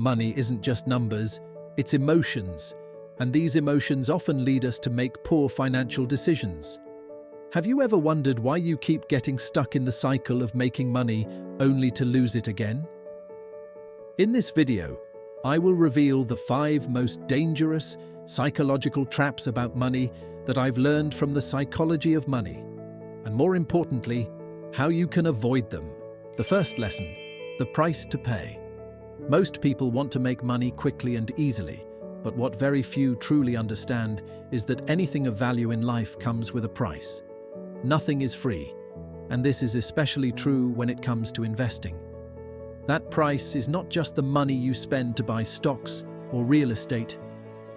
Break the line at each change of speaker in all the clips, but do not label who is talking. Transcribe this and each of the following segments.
Money isn't just numbers, it's emotions, and these emotions often lead us to make poor financial decisions. Have you ever wondered why you keep getting stuck in the cycle of making money only to lose it again? In this video, I will reveal the 5 most dangerous psychological traps about money that I've learned from the psychology of money, and more importantly, how you can avoid them. The first lesson, the price to pay. Most people want to make money quickly and easily, but what very few truly understand is that anything of value in life comes with a price. Nothing is free, and this is especially true when it comes to investing. That price is not just the money you spend to buy stocks or real estate,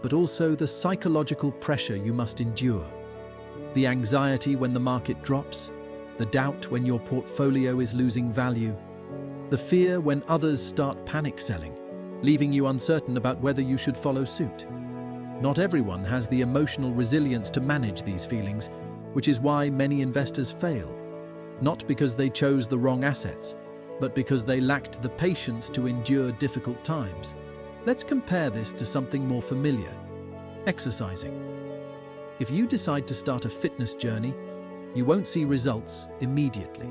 but also the psychological pressure you must endure. The anxiety when the market drops, the doubt when your portfolio is losing value, the fear when others start panic selling, leaving you uncertain about whether you should follow suit. Not everyone has the emotional resilience to manage these feelings, which is why many investors fail. Not because they chose the wrong assets, but because they lacked the patience to endure difficult times. Let's compare this to something more familiar: exercising. If you decide to start a fitness journey, you won't see results immediately.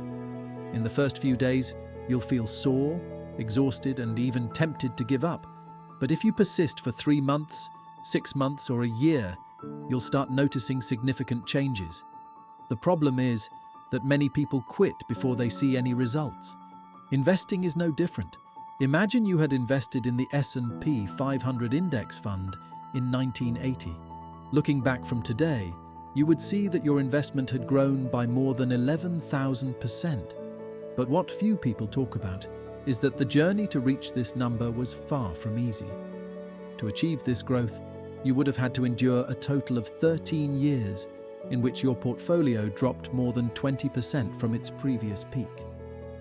In the first few days, you'll feel sore, exhausted, and even tempted to give up. But if you persist for 3 months, 6 months, or a year, you'll start noticing significant changes. The problem is that many people quit before they see any results. Investing is no different. Imagine you had invested in the S&P 500 index fund in 1980. Looking back from today, you would see that your investment had grown by more than 11,000%. But what few people talk about is that the journey to reach this number was far from easy. To achieve this growth, you would have had to endure a total of 13 years in which your portfolio dropped more than 20% from its previous peak.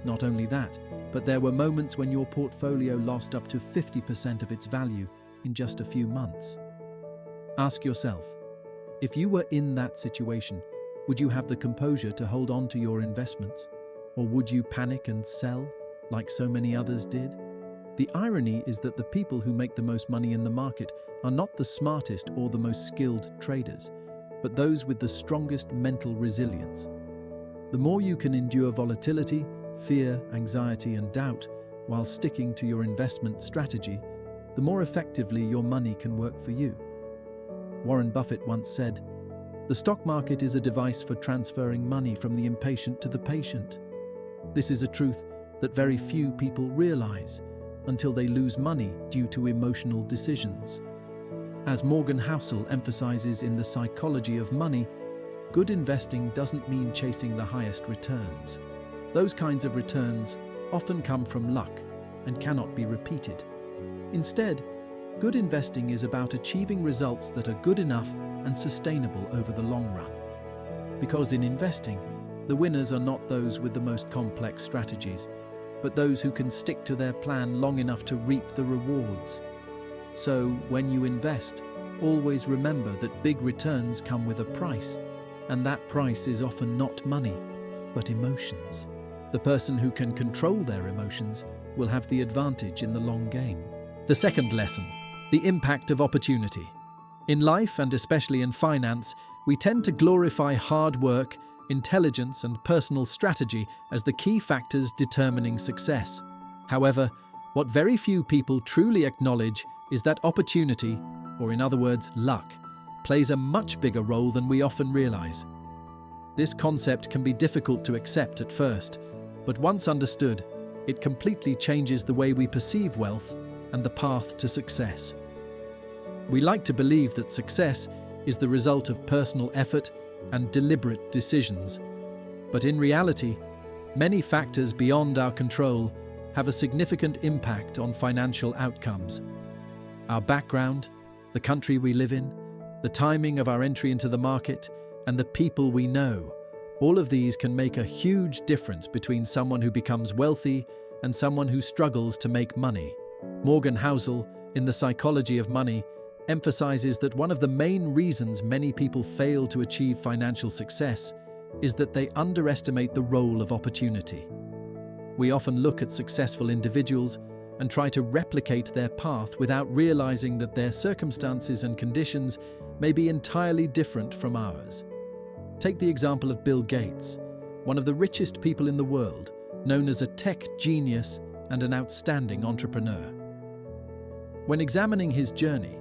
Not only that, but there were moments when your portfolio lost up to 50% of its value in just a few months. Ask yourself, if you were in that situation, would you have the composure to hold on to your investments? Or would you panic and sell, like so many others did? The irony is that the people who make the most money in the market are not the smartest or the most skilled traders, but those with the strongest mental resilience. The more you can endure volatility, fear, anxiety, and doubt while sticking to your investment strategy, the more effectively your money can work for you. Warren Buffett once said, "The stock market is a device for transferring money from the impatient to the patient." This is a truth that very few people realize until they lose money due to emotional decisions. As Morgan Housel emphasizes in The Psychology of Money, good investing doesn't mean chasing the highest returns. Those kinds of returns often come from luck and cannot be repeated. Instead, good investing is about achieving results that are good enough and sustainable over the long run. Because in investing, the winners are not those with the most complex strategies, but those who can stick to their plan long enough to reap the rewards. So, when you invest, always remember that big returns come with a price, and that price is often not money, but emotions. The person who can control their emotions will have the advantage in the long game. The second lesson, the impact of opportunity. In life, and especially in finance, we tend to glorify hard work, intelligence, and personal strategy as the key factors determining success. However, what very few people truly acknowledge is that opportunity, or in other words, luck, plays a much bigger role than we often realize. This concept can be difficult to accept at first, but once understood, it completely changes the way we perceive wealth and the path to success. We like to believe that success is the result of personal effort and deliberate decisions. But in reality, many factors beyond our control have a significant impact on financial outcomes. Our background, the country we live in, the timing of our entry into the market, and the people we know, all of these can make a huge difference between someone who becomes wealthy and someone who struggles to make money. Morgan Housel, in The Psychology of Money, emphasizes that one of the main reasons many people fail to achieve financial success is that they underestimate the role of opportunity. We often look at successful individuals and try to replicate their path without realizing that their circumstances and conditions may be entirely different from ours. Take the example of Bill Gates, one of the richest people in the world, known as a tech genius and an outstanding entrepreneur. When examining his journey,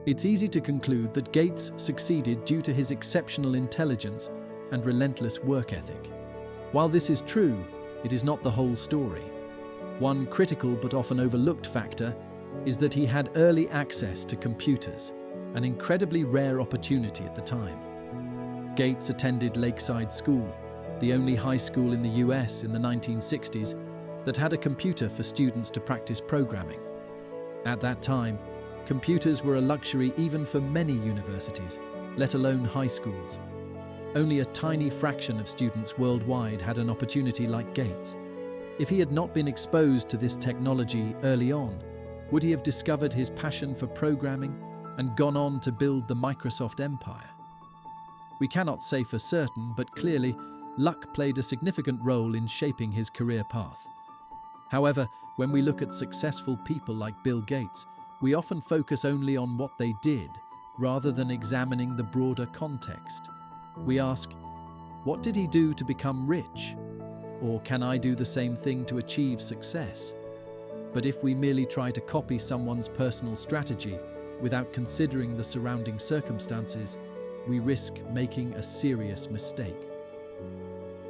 it's easy to conclude that Gates succeeded due to his exceptional intelligence and relentless work ethic. While this is true, it is not the whole story. One critical but often overlooked factor is that he had early access to computers, an incredibly rare opportunity at the time. Gates attended Lakeside School, the only high school in the US in the 1960s that had a computer for students to practice programming. At that time, computers were a luxury even for many universities, let alone high schools. Only a tiny fraction of students worldwide had an opportunity like Gates. If he had not been exposed to this technology early on, would he have discovered his passion for programming and gone on to build the Microsoft empire? We cannot say for certain, but clearly, luck played a significant role in shaping his career path. However, when we look at successful people like Bill Gates, we often focus only on what they did, rather than examining the broader context. We ask, what did he do to become rich? Or can I do the same thing to achieve success? But if we merely try to copy someone's personal strategy without considering the surrounding circumstances, we risk making a serious mistake.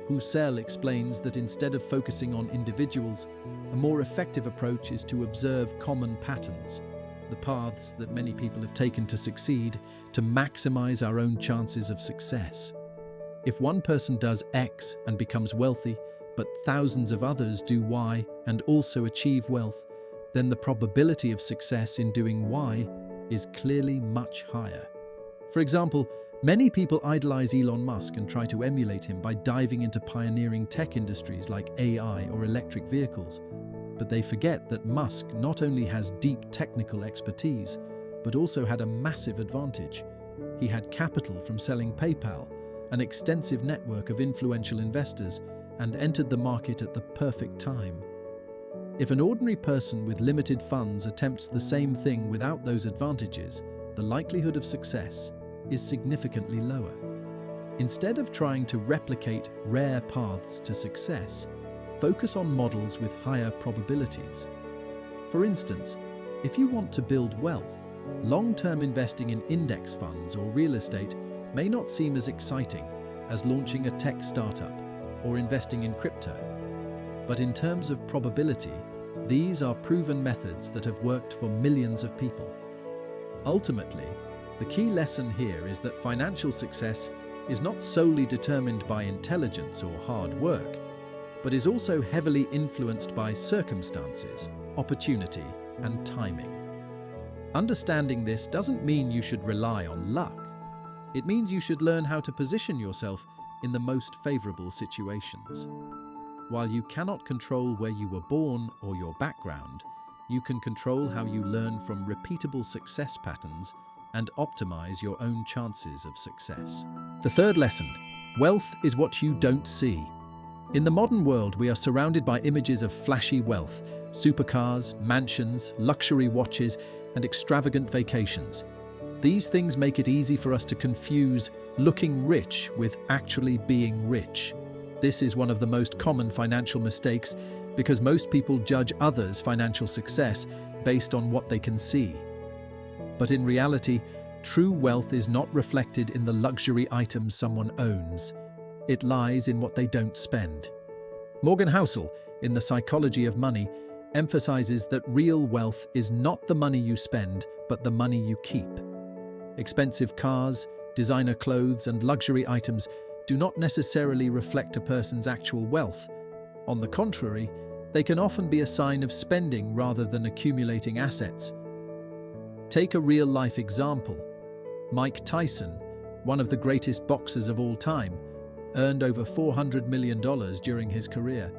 Husserl explains that instead of focusing on individuals, a more effective approach is to observe common patterns, the paths that many people have taken to succeed, to maximize our own chances of success. If one person does X and becomes wealthy, but thousands of others do Y and also achieve wealth, then the probability of success in doing Y is clearly much higher. For example, many people idolize Elon Musk and try to emulate him by diving into pioneering tech industries like AI or electric vehicles. But they forget that Musk not only has deep technical expertise, but also had a massive advantage. He had capital from selling PayPal, an extensive network of influential investors, and entered the market at the perfect time. If an ordinary person with limited funds attempts the same thing without those advantages, the likelihood of success is significantly lower. Instead of trying to replicate rare paths to success, focus on models with higher probabilities. For instance, if you want to build wealth, long-term investing in index funds or real estate may not seem as exciting as launching a tech startup or investing in crypto. But in terms of probability, these are proven methods that have worked for millions of people. Ultimately, the key lesson here is that financial success is not solely determined by intelligence or hard work, but is also heavily influenced by circumstances, opportunity, and timing. Understanding this doesn't mean you should rely on luck. It means you should learn how to position yourself in the most favorable situations. While you cannot control where you were born or your background, you can control how you learn from repeatable success patterns and optimize your own chances of success. The third lesson: wealth is what you don't see. In the modern world, we are surrounded by images of flashy wealth, supercars, mansions, luxury watches, and extravagant vacations. These things make it easy for us to confuse looking rich with actually being rich. This is one of the most common financial mistakes because most people judge others' financial success based on what they can see. But in reality, true wealth is not reflected in the luxury items someone owns. It lies in what they don't spend. Morgan Housel, in The Psychology of Money, emphasizes that real wealth is not the money you spend, but the money you keep. Expensive cars, designer clothes, and luxury items do not necessarily reflect a person's actual wealth. On the contrary, they can often be a sign of spending rather than accumulating assets. Take a real-life example. Mike Tyson, one of the greatest boxers of all time, earned over $400 million during his career.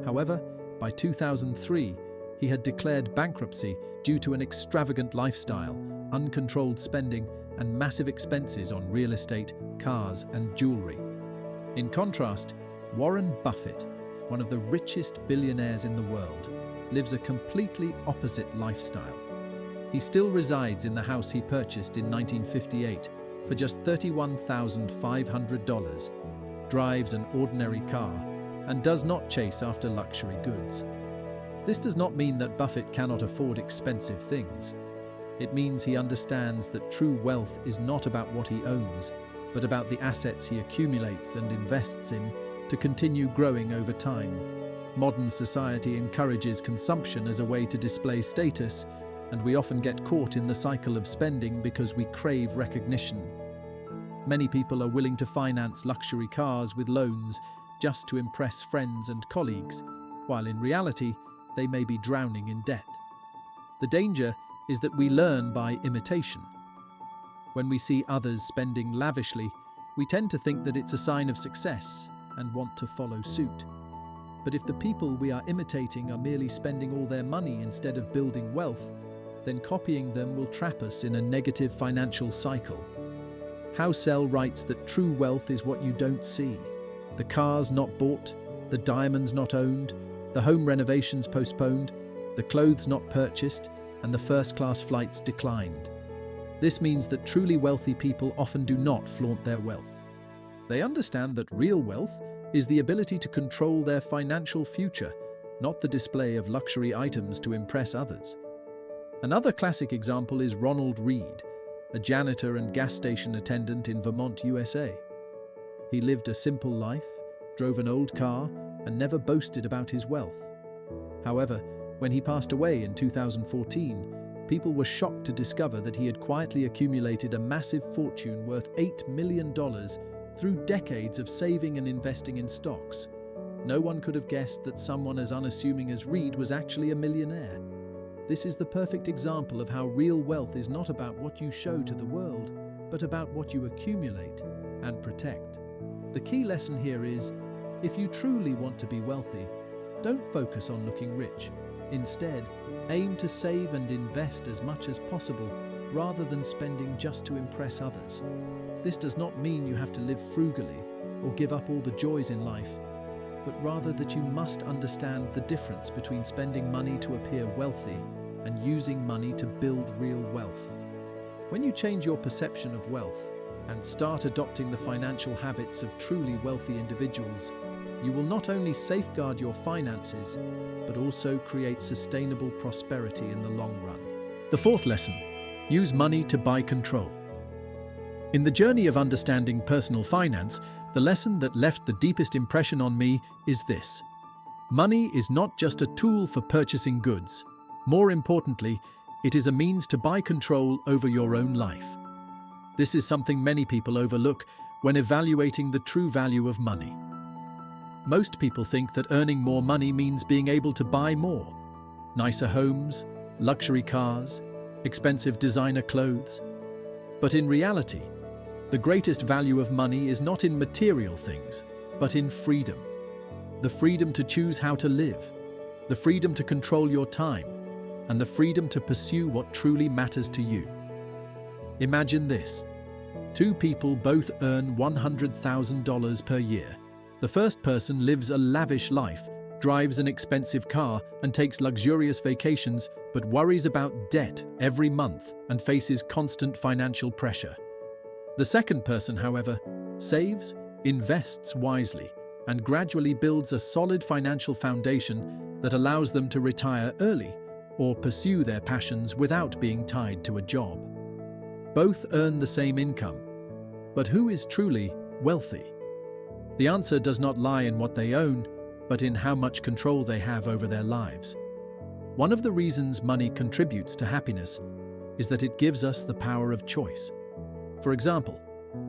However, by 2003, he had declared bankruptcy due to an extravagant lifestyle, uncontrolled spending, and massive expenses on real estate, cars, and jewelry. In contrast, Warren Buffett, one of the richest billionaires in the world, lives a completely opposite lifestyle. He still resides in the house he purchased in 1958 for just $31,500, drives an ordinary car, and does not chase after luxury goods. This does not mean that Buffett cannot afford expensive things. It means he understands that true wealth is not about what he owns, but about the assets he accumulates and invests in to continue growing over time. Modern society encourages consumption as a way to display status, and we often get caught in the cycle of spending because we crave recognition. Many people are willing to finance luxury cars with loans just to impress friends and colleagues, while in reality, they may be drowning in debt. The danger is that we learn by imitation. When we see others spending lavishly, we tend to think that it's a sign of success and want to follow suit. But if the people we are imitating are merely spending all their money instead of building wealth, then copying them will trap us in a negative financial cycle. Housel writes that true wealth is what you don't see. The cars not bought, the diamonds not owned, the home renovations postponed, the clothes not purchased, and the first-class flights declined. This means that truly wealthy people often do not flaunt their wealth. They understand that real wealth is the ability to control their financial future, not the display of luxury items to impress others. Another classic example is Ronald Read, a janitor and gas station attendant in Vermont, USA. He lived a simple life, drove an old car, and never boasted about his wealth. However, when he passed away in 2014, people were shocked to discover that he had quietly accumulated a massive fortune worth $8 million through decades of saving and investing in stocks. No one could have guessed that someone as unassuming as Read was actually a millionaire. This is the perfect example of how real wealth is not about what you show to the world, but about what you accumulate and protect. The key lesson here is, if you truly want to be wealthy, don't focus on looking rich. Instead, aim to save and invest as much as possible, rather than spending just to impress others. This does not mean you have to live frugally or give up all the joys in life, but rather that you must understand the difference between spending money to appear wealthy and using money to build real wealth. When you change your perception of wealth and start adopting the financial habits of truly wealthy individuals, you will not only safeguard your finances, but also create sustainable prosperity in the long run. The fourth lesson: use money to buy control. In the journey of understanding personal finance, the lesson that left the deepest impression on me is this: money is not just a tool for purchasing goods. More importantly, it is a means to buy control over your own life. This is something many people overlook when evaluating the true value of money. Most people think that earning more money means being able to buy more: nicer homes, luxury cars, expensive designer clothes. But in reality, the greatest value of money is not in material things, but in freedom. The freedom to choose how to live, the freedom to control your time, and the freedom to pursue what truly matters to you. Imagine this: two people both earn $100,000 per year. The first person lives a lavish life, drives an expensive car, and takes luxurious vacations, but worries about debt every month and faces constant financial pressure. The second person, however, saves, invests wisely, and gradually builds a solid financial foundation that allows them to retire early or pursue their passions without being tied to a job. Both earn the same income, but who is truly wealthy? The answer does not lie in what they own, but in how much control they have over their lives. One of the reasons money contributes to happiness is that it gives us the power of choice. For example,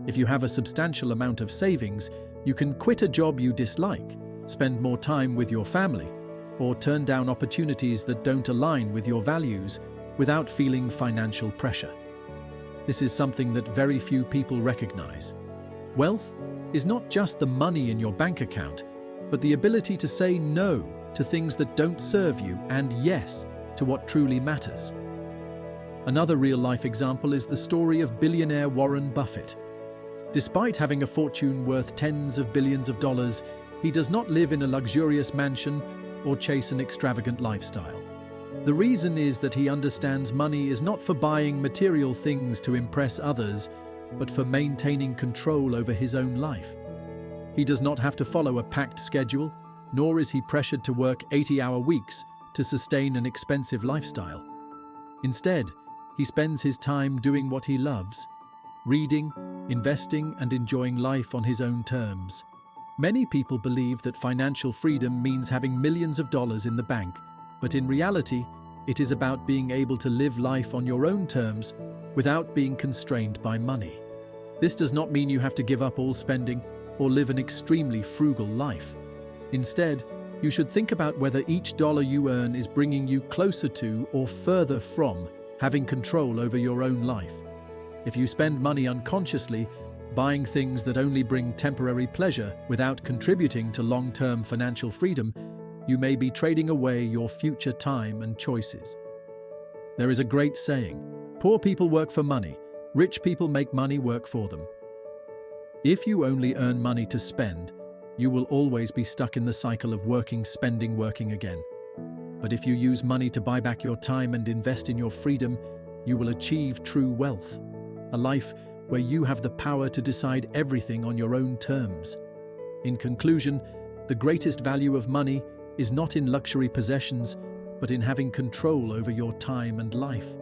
if you have a substantial amount of savings, you can quit a job you dislike, spend more time with your family, or turn down opportunities that don't align with your values without feeling financial pressure. This is something that very few people recognize. Wealth is not just the money in your bank account, but the ability to say no to things that don't serve you and yes to what truly matters. Another real-life example is the story of billionaire Warren Buffett. Despite having a fortune worth tens of billions of dollars, he does not live in a luxurious mansion or chase an extravagant lifestyle. The reason is that he understands money is not for buying material things to impress others, but for maintaining control over his own life. He does not have to follow a packed schedule, nor is he pressured to work 80-hour weeks to sustain an expensive lifestyle. Instead, he spends his time doing what he loves, reading, investing, and enjoying life on his own terms. Many people believe that financial freedom means having millions of dollars in the bank, but in reality, it is about being able to live life on your own terms without being constrained by money. This does not mean you have to give up all spending or live an extremely frugal life. Instead, you should think about whether each dollar you earn is bringing you closer to or further from having control over your own life. If you spend money unconsciously, buying things that only bring temporary pleasure without contributing to long-term financial freedom, you may be trading away your future time and choices. There is a great saying, "Poor people work for money, rich people make money work for them." If you only earn money to spend, you will always be stuck in the cycle of working, spending, working again. But if you use money to buy back your time and invest in your freedom, you will achieve true wealth, a life where you have the power to decide everything on your own terms. In conclusion, the greatest value of money is not in luxury possessions, but in having control over your time and life.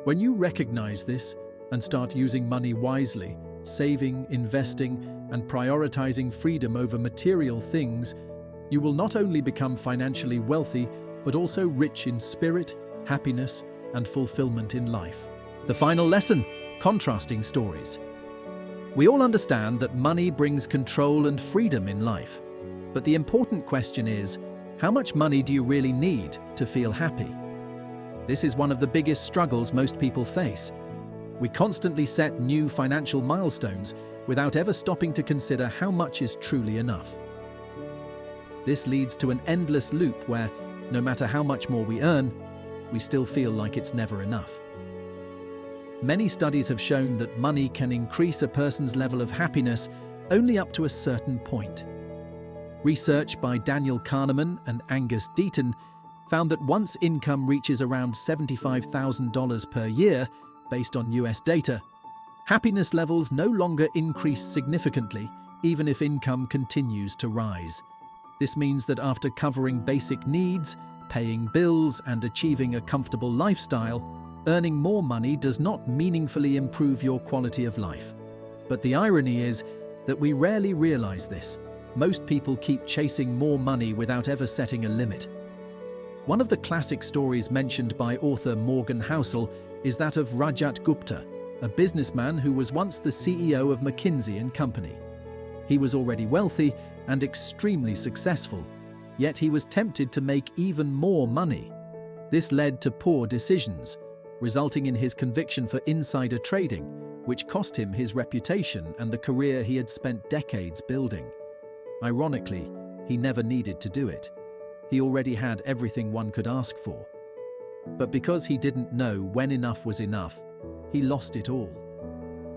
When you recognize this and start using money wisely, saving, investing, and prioritizing freedom over material things, you will not only become financially wealthy, but also rich in spirit, happiness, and fulfillment in life. The final lesson: contrasting stories. We all understand that money brings control and freedom in life, but the important question is, how much money do you really need to feel happy? This is one of the biggest struggles most people face. We constantly set new financial milestones without ever stopping to consider how much is truly enough. This leads to an endless loop where, no matter how much more we earn, we still feel like it's never enough. Many studies have shown that money can increase a person's level of happiness only up to a certain point. Research by Daniel Kahneman and Angus Deaton found that once income reaches around $75,000 per year, based on US data, happiness levels no longer increase significantly, even if income continues to rise. This means that after covering basic needs, paying bills, and achieving a comfortable lifestyle, earning more money does not meaningfully improve your quality of life. But the irony is that we rarely realize this. Most people keep chasing more money without ever setting a limit. One of the classic stories mentioned by author Morgan Housel is that of Rajat Gupta, a businessman who was once the CEO of McKinsey & Company. He was already wealthy and extremely successful, yet he was tempted to make even more money. This led to poor decisions, resulting in his conviction for insider trading, which cost him his reputation and the career he had spent decades building. Ironically, he never needed to do it. He already had everything one could ask for. But because he didn't know when enough was enough, he lost it all.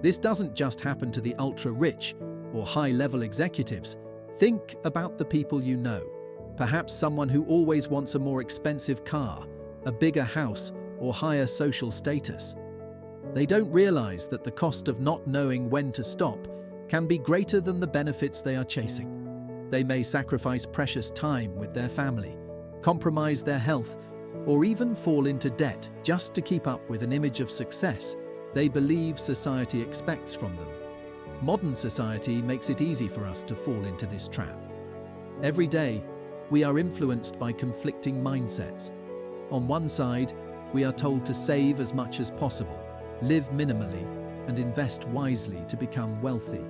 This doesn't just happen to the ultra-rich or high-level executives. Think about the people you know. Perhaps someone who always wants a more expensive car, a bigger house, or higher social status. They don't realize that the cost of not knowing when to stop can be greater than the benefits they are chasing. They may sacrifice precious time with their family, compromise their health, or even fall into debt just to keep up with an image of success they believe society expects from them. Modern society makes it easy for us to fall into this trap. Every day, we are influenced by conflicting mindsets. On one side, we are told to save as much as possible, live minimally, and invest wisely to become wealthy.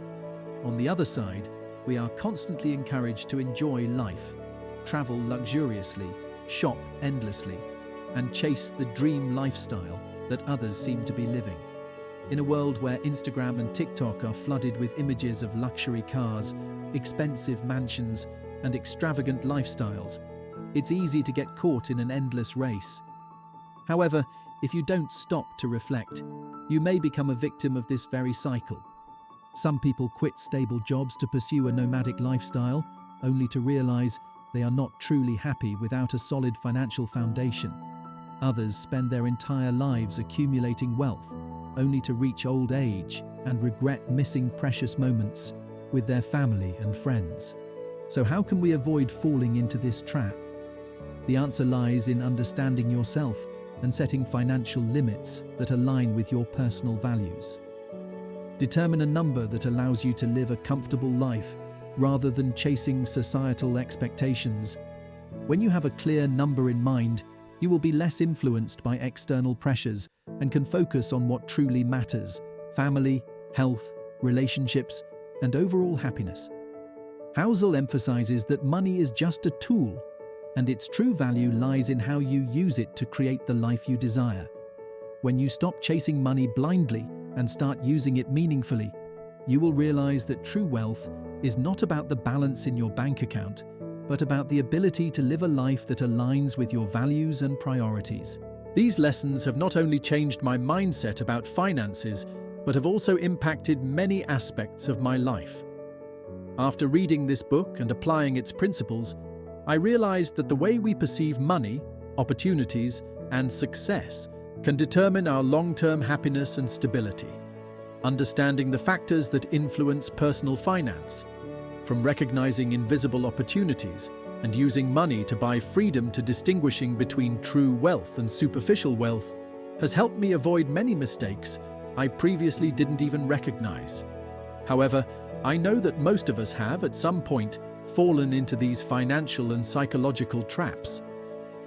On the other side, we are constantly encouraged to enjoy life, travel luxuriously, shop endlessly, and chase the dream lifestyle that others seem to be living. In a world where Instagram and TikTok are flooded with images of luxury cars, expensive mansions, and extravagant lifestyles, it's easy to get caught in an endless race. However, if you don't stop to reflect, you may become a victim of this very cycle. Some people quit stable jobs to pursue a nomadic lifestyle, only to realize They are not truly happy without a solid financial foundation. Others spend their entire lives accumulating wealth, only to reach old age and regret missing precious moments with their family and friends. So how can we avoid falling into this trap? The answer lies in understanding yourself and setting financial limits that align with your personal values. Determine a number that allows you to live a comfortable life rather than chasing societal expectations. When you have a clear number in mind, you will be less influenced by external pressures and can focus on what truly matters: family, health, relationships, and overall happiness. Housel emphasizes that money is just a tool, and its true value lies in how you use it to create the life you desire. When you stop chasing money blindly and start using it meaningfully, you will realize that true wealth is not about the balance in your bank account, but about the ability to live a life that aligns with your values and priorities. These lessons have not only changed my mindset about finances, but have also impacted many aspects of my life. After reading this book and applying its principles, I realized that the way we perceive money, opportunities, and success can determine our long-term happiness and stability. Understanding the factors that influence personal finance, from recognizing invisible opportunities and using money to buy freedom to distinguishing between true wealth and superficial wealth, has helped me avoid many mistakes I previously didn't even recognize. However, I know that most of us have, at some point, fallen into these financial and psychological traps.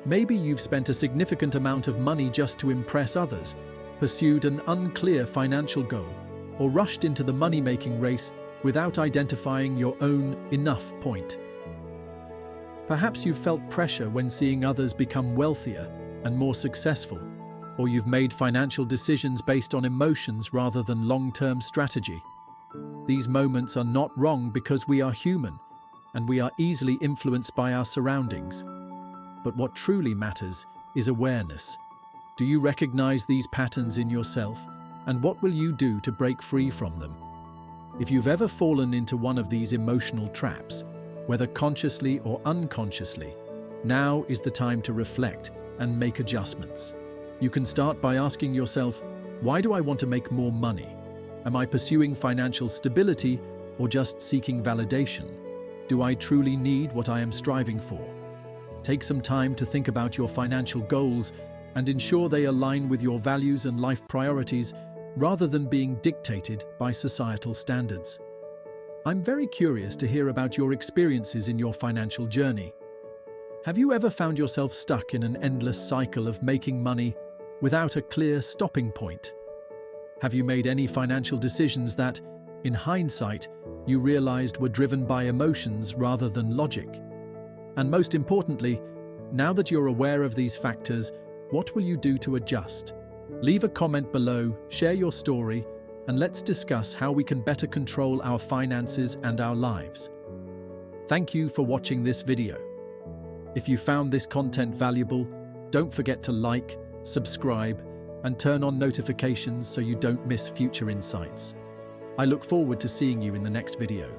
Maybe you've spent a significant amount of money just to impress others, pursued an unclear financial goal, or rushed into the money-making race without identifying your own enough point. Perhaps you've felt pressure when seeing others become wealthier and more successful, or you've made financial decisions based on emotions rather than long-term strategy. These moments are not wrong because we are human, and we are easily influenced by our surroundings. But what truly matters is awareness. Do you recognize these patterns in yourself, and what will you do to break free from them? If you've ever fallen into one of these emotional traps, whether consciously or unconsciously, now is the time to reflect and make adjustments. You can start by asking yourself, why do I want to make more money? Am I pursuing financial stability or just seeking validation? Do I truly need what I am striving for? Take some time to think about your financial goals and ensure they align with your values and life priorities rather than being dictated by societal standards. I'm very curious to hear about your experiences in your financial journey. Have you ever found yourself stuck in an endless cycle of making money without a clear stopping point? Have you made any financial decisions that, in hindsight, you realized were driven by emotions rather than logic? And most importantly, now that you're aware of these factors, what will you do to adjust? Leave a comment below, share your story, and let's discuss how we can better control our finances and our lives. Thank you for watching this video. If you found this content valuable, don't forget to like, subscribe, and turn on notifications so you don't miss future insights. I look forward to seeing you in the next video.